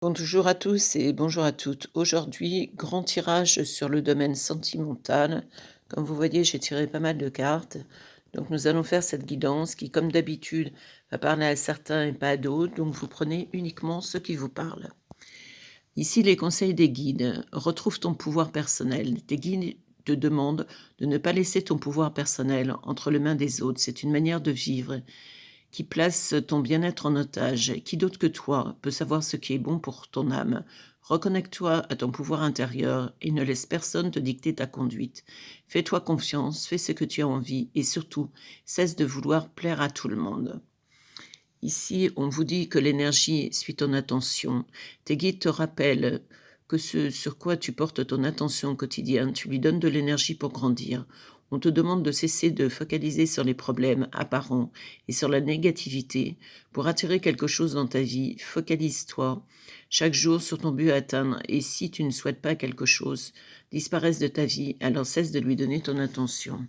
Bonjour à tous et bonjour à toutes. Aujourd'hui, grand tirage sur le domaine sentimental. Comme vous voyez, j'ai tiré pas mal de cartes. Donc nous allons faire cette guidance qui, comme d'habitude, va parler à certains et pas à d'autres. Donc vous prenez uniquement ce qui vous parle. Ici, les conseils des guides. Retrouve ton pouvoir personnel. Tes guides te demandent de ne pas laisser ton pouvoir personnel entre les mains des autres. C'est une manière de vivre qui place ton bien-être en otage. Qui d'autre que toi peut savoir ce qui est bon pour ton âme? Reconnecte-toi à ton pouvoir intérieur et ne laisse personne te dicter ta conduite. Fais-toi confiance, fais ce que tu as envie et surtout, cesse de vouloir plaire à tout le monde. Ici, on vous dit que l'énergie suit ton attention. Tes guides te rappellent que ce sur quoi tu portes ton attention au quotidien, tu lui donnes de l'énergie pour grandir. On te demande de cesser de focaliser sur les problèmes apparents et sur la négativité pour attirer quelque chose dans ta vie. Focalise-toi chaque jour sur ton but à atteindre et si tu ne souhaites pas quelque chose disparaisse de ta vie, alors cesse de lui donner ton attention.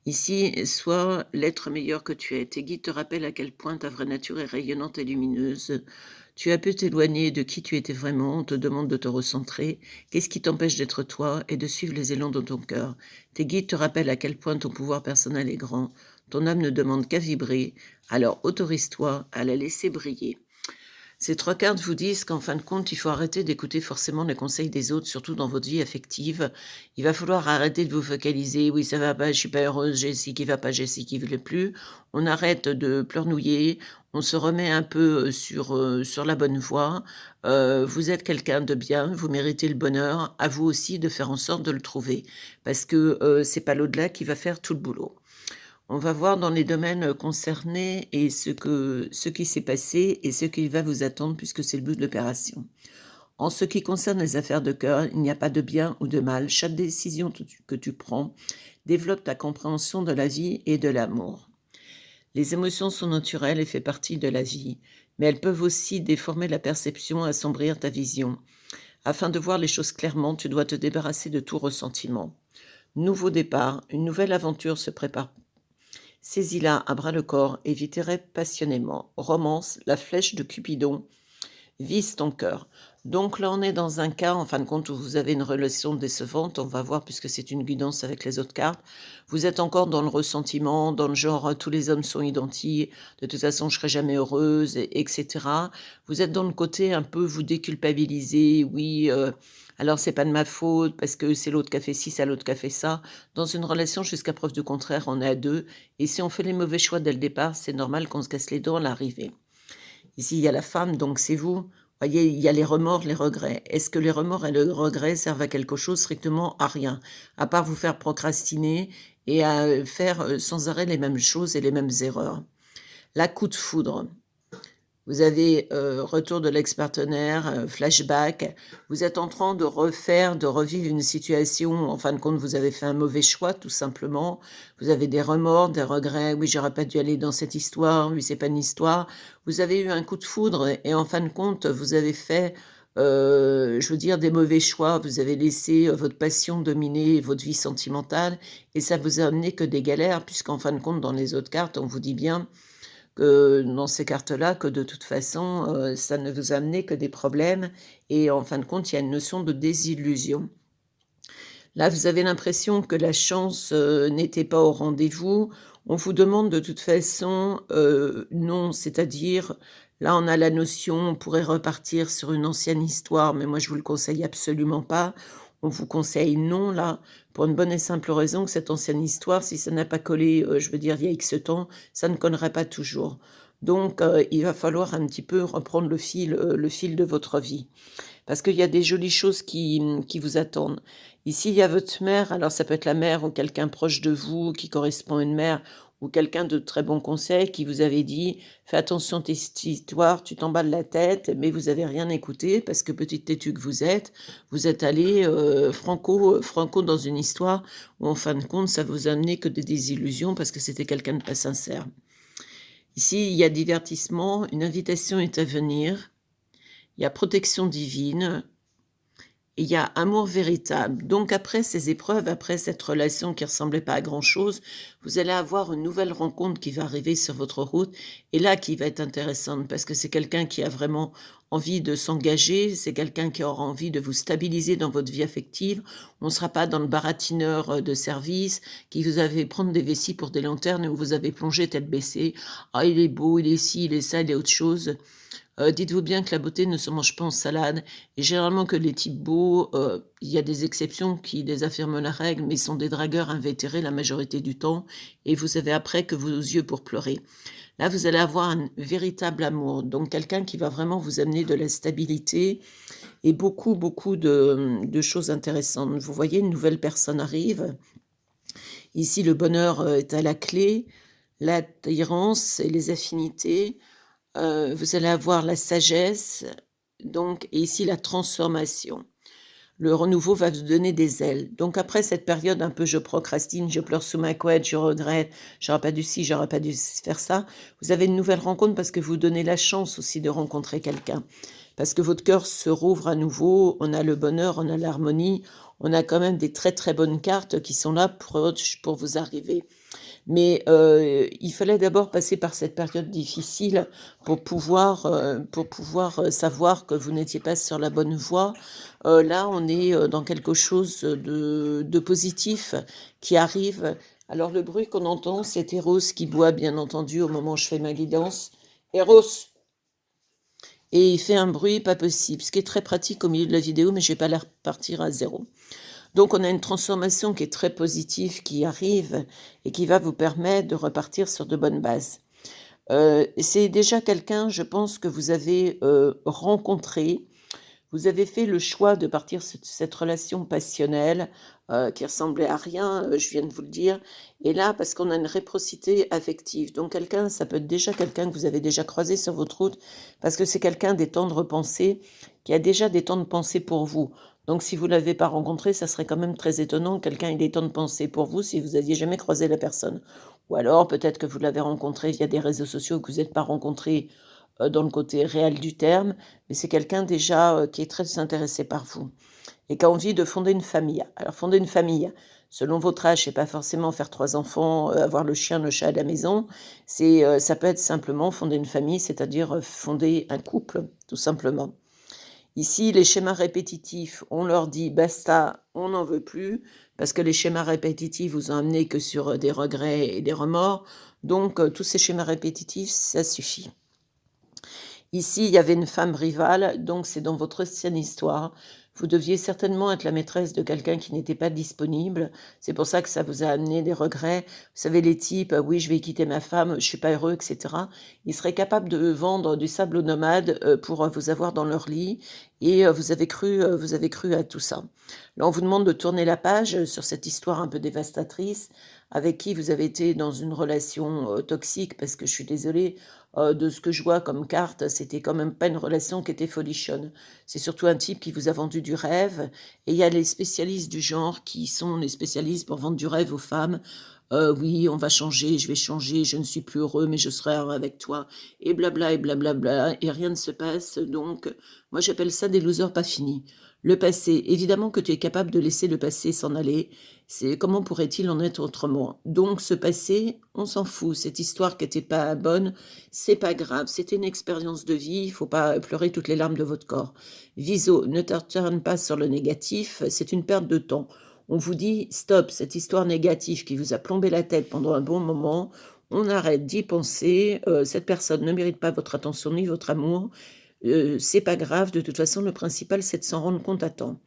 Ici, sois l'être meilleur que tu es. Tes guides te rappellent à quel point ta vraie nature est rayonnante et lumineuse. Tu as pu t'éloigner de qui tu étais vraiment, on te demande de te recentrer. Qu'est-ce qui t'empêche d'être toi et de suivre les élans de ton cœur? Tes guides te rappellent à quel point ton pouvoir personnel est grand. Ton âme ne demande qu'à vibrer, alors autorise-toi à la laisser briller. Ces 3 cartes vous disent qu'en fin de compte, il faut arrêter d'écouter forcément les conseils des autres, surtout dans votre vie affective. Il va falloir arrêter de vous focaliser: «Oui, ça va pas, je suis pas heureuse, j'ai ci qui va pas, j'ai ci qui ne veut plus». On arrête de pleurnicher, on se remet un peu, sur la bonne voie. Vous êtes quelqu'un de bien, vous méritez le bonheur, à vous aussi de faire en sorte de le trouver. Parce que, c'est pas l'au-delà qui va faire tout le boulot. On va voir dans les domaines, concernés et ce qui s'est passé et ce qui va vous attendre puisque c'est le but de l'opération. En ce qui concerne les affaires de cœur, il n'y a pas de bien ou de mal. Chaque décision que tu prends développe ta compréhension de la vie et de l'amour. Les émotions sont naturelles et fait partie de la vie, mais elles peuvent aussi déformer la perception, assombrir ta vision. Afin de voir les choses clairement, tu dois te débarrasser de tout ressentiment. Nouveau départ, une nouvelle aventure se prépare. Saisis-la à bras-le-corps et vis-la passionnément. Romance, la flèche de Cupidon vise ton cœur. Donc là, on est dans un cas, en fin de compte, où vous avez une relation décevante. On va voir, puisque c'est une guidance avec les autres cartes. Vous êtes encore dans le ressentiment, dans le genre tous les hommes sont identiques, de toute façon, je serai jamais heureuse, etc. Vous êtes dans le côté un peu, vous déculpabilisez, oui, alors c'est pas de ma faute, parce que c'est l'autre qui a fait ci, c'est l'autre qui a fait ça. Dans une relation, jusqu'à preuve du contraire, on est à deux. Et si on fait les mauvais choix dès le départ, c'est normal qu'on se casse les dents à l'arrivée. Ici, il y a la femme, donc c'est vous. Voyez, il y a les remords, les regrets. Est-ce que les remords et le regret servent à quelque chose? Strictement à rien, à part vous faire procrastiner et à, faire, sans arrêt les mêmes choses et les mêmes erreurs. La coup de foudre. Vous avez, retour de l'ex-partenaire, flashback. Vous êtes en train de refaire, de revivre une situation. En fin de compte, vous avez fait un mauvais choix, tout simplement. Vous avez des remords, des regrets: «Oui, j'aurais pas dû aller dans cette histoire. Oui, c'est pas une histoire». Vous avez eu un coup de foudre et en fin de compte, vous avez fait, je veux dire, des mauvais choix. Vous avez laissé, votre passion dominer votre vie sentimentale et ça vous a amené que des galères puisqu'en fin de compte, dans les autres cartes, on vous dit bien que dans ces cartes-là, que de toute façon, ça ne vous a amené que des problèmes et en fin de compte, il y a une notion de désillusion. Là, vous avez l'impression que la chance, n'était pas au rendez-vous. On vous demande de toute façon, non, c'est-à-dire, là, on a la notion, on pourrait repartir sur une ancienne histoire, mais moi, je vous le conseille absolument pas. On vous conseille non, là, pour une bonne et simple raison que cette ancienne histoire, si ça n'a pas collé, je veux dire, il y a X temps, ça ne collerait pas toujours. Donc, il va falloir un petit peu reprendre le fil de votre vie. Parce qu'il y a des jolies choses qui vous attendent. Ici, il y a votre mère, alors ça peut être la mère ou quelqu'un proche de vous qui correspond à une mère ou quelqu'un de très bon conseil qui vous avait dit: «Fais attention à tes cette histoire, tu t'emballes la tête», mais vous avez rien écouté parce que petite têtue que vous êtes allé franco dans une histoire où en fin de compte, ça vous a amené que des désillusions parce que c'était quelqu'un de pas sincère. Ici, il y a divertissement, une invitation est à venir, il y a protection divine et il y a amour véritable. Donc après ces épreuves, après cette relation qui ressemblait pas à grand-chose, vous allez avoir une nouvelle rencontre qui va arriver sur votre route et là qui va être intéressante parce que c'est quelqu'un qui a vraiment envie de s'engager, c'est quelqu'un qui aura envie de vous stabiliser dans votre vie affective. On ne sera pas dans le baratineur, de service qui vous avez prendre des vessies pour des lanternes et où vous avez plongé tête baissée. «Ah, il est beau, il est ci, il est ça, il est autre chose». Dites-vous bien que la beauté ne se mange pas en salade et généralement que les types beaux, il y a des exceptions qui désaffirment la règle, mais sont des dragueurs invétérés la majorité du temps et vous avez après que vos yeux pour pleurer. Là, vous allez avoir un véritable amour, donc quelqu'un qui va vraiment vous amener de la stabilité et beaucoup, beaucoup de choses intéressantes. Vous voyez, une nouvelle personne arrive. Ici, le bonheur, est à la clé, l'attirance et les affinités. Vous allez avoir la sagesse, donc et ici la transformation. Le renouveau va vous donner des ailes. Donc après cette période un peu je procrastine, je pleure sous ma couette, je regrette, j'aurais pas dû ci, j'aurais pas dû faire ça, vous avez une nouvelle rencontre parce que vous donnez la chance aussi de rencontrer quelqu'un. Parce que votre cœur se rouvre à nouveau, on a le bonheur, on a l'harmonie, on a quand même des très, très bonnes cartes qui sont là pour vous arriver. Mais, il fallait d'abord passer par cette période difficile pour pouvoir, savoir que vous n'étiez pas sur la bonne voie. Là, on est, dans quelque chose, de positif qui arrive. Alors le bruit qu'on entend, c'est Eros qui boit, bien entendu, au moment où je fais ma guidance. Eros! Et il fait un bruit pas possible, ce qui est très pratique au milieu de la vidéo, mais je vais pas la repartir à zéro. Donc on a une transformation qui est très positive qui arrive et qui va vous permettre de repartir sur de bonnes bases. C'est déjà quelqu'un, je pense, que vous avez, rencontré. Vous avez fait le choix de partir cette relation passionnelle, qui ressemblait à rien, je viens de vous le dire et là, parce qu'on a une réciprocité affective. Donc quelqu'un, ça peut être déjà quelqu'un que vous avez déjà croisé sur votre route, parce que c'est quelqu'un des tendres pensées, qui a déjà des tendres pensées pour vous. Donc si vous ne l'avez pas rencontré, ça serait quand même très étonnant que quelqu'un ait des tendres pensées pour vous si vous aviez jamais croisé la personne. Ou alors peut-être que vous l'avez rencontré via des réseaux sociaux, que vous n'êtes pas rencontrés, dans le côté réel du terme, mais c'est quelqu'un déjà, qui est très intéressé par vous et qui a envie de fonder une famille. Alors fonder une famille, selon votre âge, c'est pas forcément faire 3 enfants, avoir le chien, le chat à la maison. C'est, ça peut être simplement fonder une famille, c'est-à-dire, fonder un couple, tout simplement. Ici, les schémas répétitifs, on leur dit: «Basta, on n'en veut plus», parce que les schémas répétitifs vous ont amené que sur, des regrets et des remords. Donc, tous ces schémas répétitifs, ça suffit. Ici, il y avait une femme rivale, donc c'est dans votre ancienne histoire. Vous deviez certainement être la maîtresse de quelqu'un qui n'était pas disponible. C'est pour ça que ça vous a amené des regrets. Vous savez, les types, «Oui, je vais quitter ma femme, je suis pas heureux» et cetera. Ils seraient capables de vendre du sable aux nomades, pour, vous avoir dans leur lit et vous avez cru à tout ça. Là, on vous demande de tourner la page, sur cette histoire un peu dévastatrice, avec qui vous avez été dans une relation, toxique parce que je suis désolée, de ce que je vois comme carte, c'était quand même pas une relation qui était folichonne. C'est surtout un type qui vous a vendu du rêve et il y a les spécialistes du genre qui sont les spécialistes pour vendre du rêve aux femmes. «Oui, on va changer, je vais changer, je ne suis plus heureux, mais je serai heureux avec toi» et blabla et blablabla et rien ne se passe donc moi j'appelle ça des losers pas finis. Le passé, évidemment que tu es capable de laisser le passé s'en aller, c'est comment pourrait-il en être autrement? Donc ce passé, on s'en fout, cette histoire qui était pas bonne, c'est pas grave, c'était une expérience de vie, il faut pas pleurer toutes les larmes de votre corps. Viso, ne t'attarde pas sur le négatif, c'est une perte de temps. On vous dit: «Stop, cette histoire négative qui vous a plombé la tête pendant un bon moment, on arrête d'y penser, cette personne ne mérite pas votre attention ni votre amour, c'est pas grave, de toute façon le principal c'est de s'en rendre compte à temps».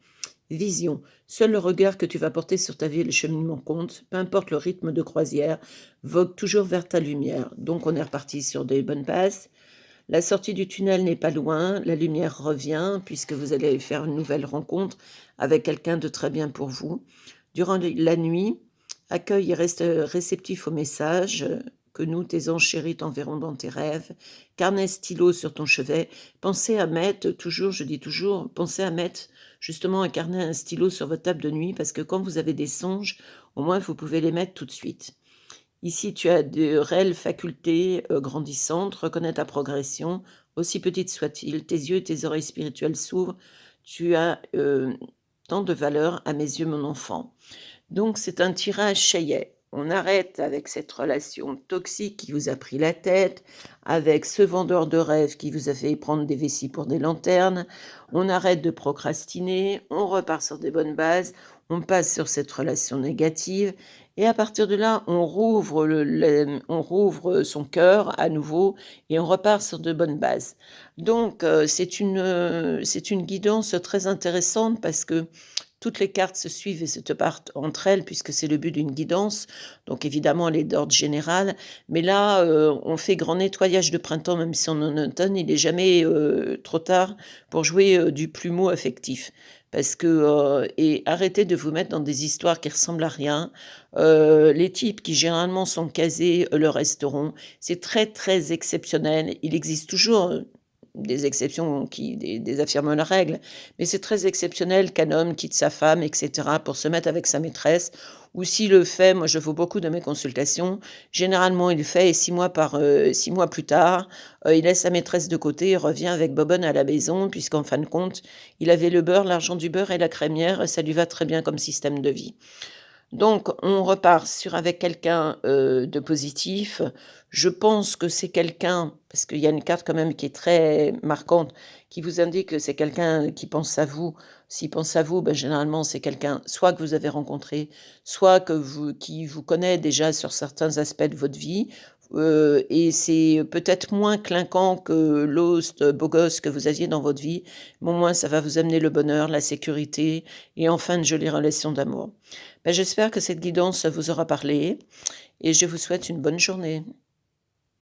Vision, seul le regard que tu vas porter sur ta vie et le cheminement compte, peu importe le rythme de croisière, vogue toujours vers ta lumière. Donc on est reparti sur des bonnes bases. La sortie du tunnel n'est pas loin, la lumière revient puisque vous allez faire une nouvelle rencontre avec quelqu'un de très bien pour vous. Durant la nuit, accueille et reste réceptif aux messages que nous, tes anges chéris, t'enverrons dans tes rêves. Carnet, stylo sur ton chevet. Pensez à mettre, toujours, je dis toujours, pensez à mettre justement un carnet, un stylo sur votre table de nuit parce que quand vous avez des songes, au moins vous pouvez les mettre tout de suite. Ici, tu as de réelles facultés, grandissantes, reconnais ta progression, aussi petite soit-il. Tes yeux et tes oreilles spirituelles s'ouvrent. Tu as, tant de valeur à mes yeux, mon enfant. Donc c'est un tirage, ça y est, on arrête avec cette relation toxique qui vous a pris la tête, avec ce vendeur de rêves qui vous a fait prendre des vessies pour des lanternes. On arrête de procrastiner, on repart sur des bonnes bases, on passe sur cette relation négative et à partir de là, on rouvre son cœur à nouveau et on repart sur de bonnes bases. Donc c'est une guidance très intéressante parce que toutes les cartes se suivent et se te partent entre elles puisque c'est le but d'une guidance. Donc évidemment, elle est d'ordre général. Mais là, on fait grand nettoyage de printemps, même si on est en automne, il n'est jamais trop tard pour jouer du plumeau affectif. Parce que, et arrêtez de vous mettre dans des histoires qui ressemblent à rien. Les types qui généralement sont casés le resteront. C'est très très exceptionnel. Il existe toujours des exceptions qui affirment la règle, mais c'est très exceptionnel qu'un homme quitte sa femme, et cetera, pour se mettre avec sa maîtresse ou s'il le fait, moi je vaux beaucoup de mes consultations, généralement il le fait et 6 mois plus tard, il laisse sa maîtresse de côté et revient avec bobonne à la maison puisqu'en fin de compte, il avait le beurre, l'argent du beurre et la crémière et ça lui va très bien comme système de vie. Donc on repart sur avec quelqu'un, de positif. Je pense que c'est quelqu'un parce qu'il y a une carte quand même qui est très marquante, qui vous indique que c'est quelqu'un qui pense à vous. S'il pense à vous, ben, généralement, c'est quelqu'un soit que vous avez rencontré, soit qui vous connaît déjà sur certains aspects de votre vie, et c'est peut-être moins clinquant que l'host beau gosse que vous aviez dans votre vie, mais au moins ça va vous amener le bonheur, la sécurité et enfin de jolies relations d'amour. Bah, j'espère que cette guidance vous aura parlé et je vous souhaite une bonne journée.